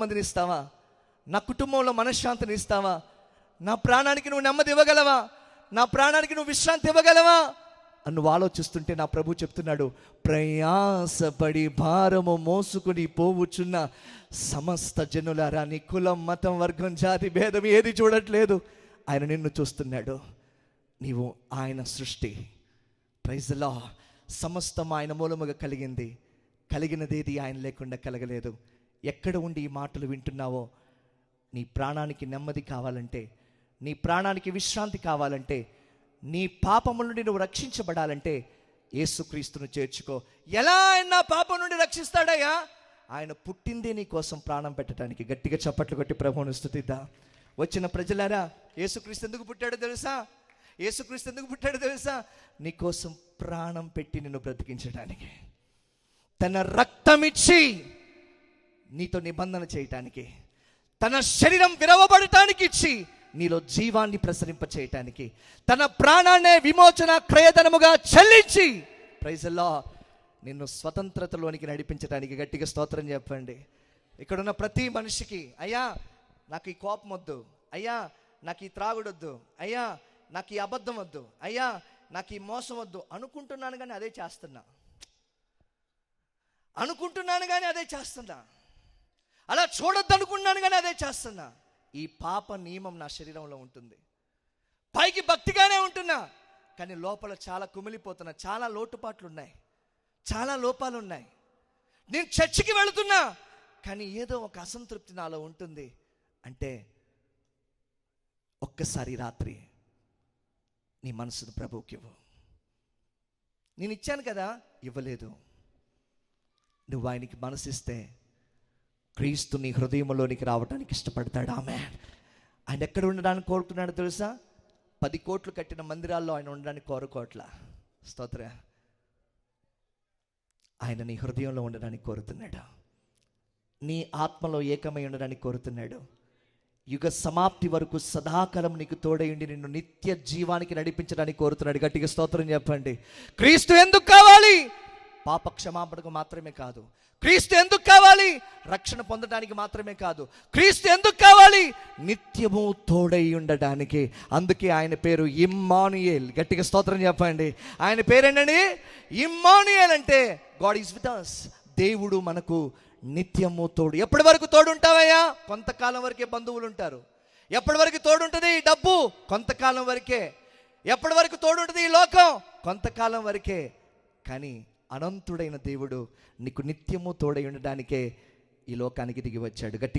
మందిని ఇస్తావా? నా కుటుంబంలో మనశ్శాంతిని ఇస్తావా? నా ప్రాణానికి నువ్వు నెమ్మది ఇవ్వగలవా? నా ప్రాణానికి నువ్వు విశ్రాంతి ఇవ్వగలవా అని నువ్వు ఆలోచిస్తుంటే నా ప్రభు చెప్తున్నాడు, ప్రయాసపడి భారము మోసుకుని పోవుచున్న సమస్త జనులారా, నీ కులం, మతం, వర్గం, జాతి భేదం ఏది చూడట్లేదు. ఆయన నిన్ను చూస్తున్నాడు. నీవు ఆయన సృష్టి. Praise the Lord. సమస్తం ఆయన మూలముగా కలిగింది. కలిగినదేది ఆయన లేకుండా కలగలేదు. ఎక్కడ ఉండి ఈ మాటలు వింటున్నావో, నీ ప్రాణానికి నెమ్మది కావాలంటే, నీ ప్రాణానికి విశ్రాంతి కావాలంటే, నీ పాపముల నుండి నువ్వు రక్షించబడాలంటే యేసుక్రీస్తును చేర్చుకో. ఎలా ఆయన నా పాపం నుండి రక్షిస్తాడయ్యా? ఆయన పుట్టిందే నీ కోసం ప్రాణం పెట్టడానికి. గట్టిగా చప్పట్లు కొట్టి ప్రభువును స్తుతిద్దాం. వచ్చిన ప్రజలారా, యేసుక్రీస్తు ఎందుకు పుట్టాడో తెలుసా? యేసుక్రీస్తు ఎందుకు పుట్టాడో తెలుసా? నీ కోసం ప్రాణం పెట్టి నిన్ను బ్రతికించడానికి, తన రక్తమిచ్చి నీతో నిబంధన చేయటానికి, తన శరీరం విరవబడటానికి ఇచ్చి నీలో జీవాన్ని ప్రసరింప చేయటానికి, తన ప్రాణాన్నే విమోచన క్రయధనముగా చెల్లించి, ప్రైజ్ ది లార్డ్, నిన్ను స్వతంత్రతలోనికి నడిపించడానికి. గట్టిగా స్తోత్రం చెప్పండి. ఇక్కడున్న ప్రతి మనిషికి, అయ్యా నాకు ఈ కోపం వద్దు, అయ్యా నాకు ఈ త్రాగుడొద్దు, అయ్యా నాకు ఈ అబద్ధం వద్దు, అయ్యా నాకు ఈ మోసం వద్దు అనుకుంటున్నాను, కానీ అదే చేస్తున్నా. అనుకుంటున్నాను కానీ అదే చేస్తున్నా. అలా చూడొద్దు అనుకున్నాను కానీ అదే చేస్తున్నా. ఈ పాప నియమం నా శరీరంలో ఉంటుంది. పైకి భక్తిగానే ఉంటున్నా, కానీ లోపల చాలా కుమిలిపోతున్నా. చాలా లోటుపాట్లు ఉన్నాయి, చాలా లోపాలు ఉన్నాయి. నేను చర్చికి వెళుతున్నా, కానీ ఏదో ఒక అసంతృప్తి నాలో ఉంటుంది. అంటే ఒక్కసారి రాత్రి నీ మనసును ప్రభువుకి ఇవ్వు. నేను ఇచ్చాను కదా, ఇవ్వలేదు. నువ్వు ఆయనకి మనసిస్తే క్రీస్తు నీ హృదయంలోనికి రావడానికి ఇష్టపడతాడు. ఆమేన్. ఆయన ఎక్కడ ఉండడానికి కోరుకున్నాడు తెలుసా? 10 కోట్లు కట్టిన మందిరాల్లో ఆయన ఉండడానికి కోరుకోవట్లా. స్తోత్ర. ఆయన నీ హృదయంలో ఉండడానికి కోరుతున్నాడు. నీ ఆత్మలో ఏకమై ఉండడానికి కోరుతున్నాడు. యుగ సమాప్తి వరకు సదాకాలం నీకు తోడయుండి నిన్ను నిత్య జీవానికి నడిపించడానికి కోరుతున్నాడు. గట్టిగా స్తోత్రం చెప్పండి. క్రీస్తు ఎందుకు కావాలి? పాప క్షమాపణకు మాత్రమే కాదు. క్రీస్తు ఎందుకు కావాలి? రక్షణ పొందడానికి మాత్రమే కాదు. క్రీస్తు ఎందుకు కావాలి? నిత్యము తోడై ఉండడానికి. అందుకే ఆయన పేరు ఇమ్మానుయేల్. గట్టిగా స్తోత్రం చెప్పండి. ఆయన పేరేంటండి? ఇమ్మానుయేల్. అంటే గాడ్ ఈజ్ విత్ us. దేవుడు మనకు నిత్యము తోడు. ఎప్పటి వరకు తోడు ఉంటావయ్యా? కొంతకాలం వరకే బంధువులు ఉంటారు. ఎప్పటి వరకు తోడు ఉంటుంది ఈ డబ్బు? కొంతకాలం వరకే. ఎప్పటి వరకు తోడు ఉంటుంది ఈ లోకం? కొంతకాలం వరకే. కానీ అనంతుడైన దేవుడు నీకు నిత్యము తోడై ఉండడానికే ఈ లోకానికి దిగి వచ్చాడు. గట్టి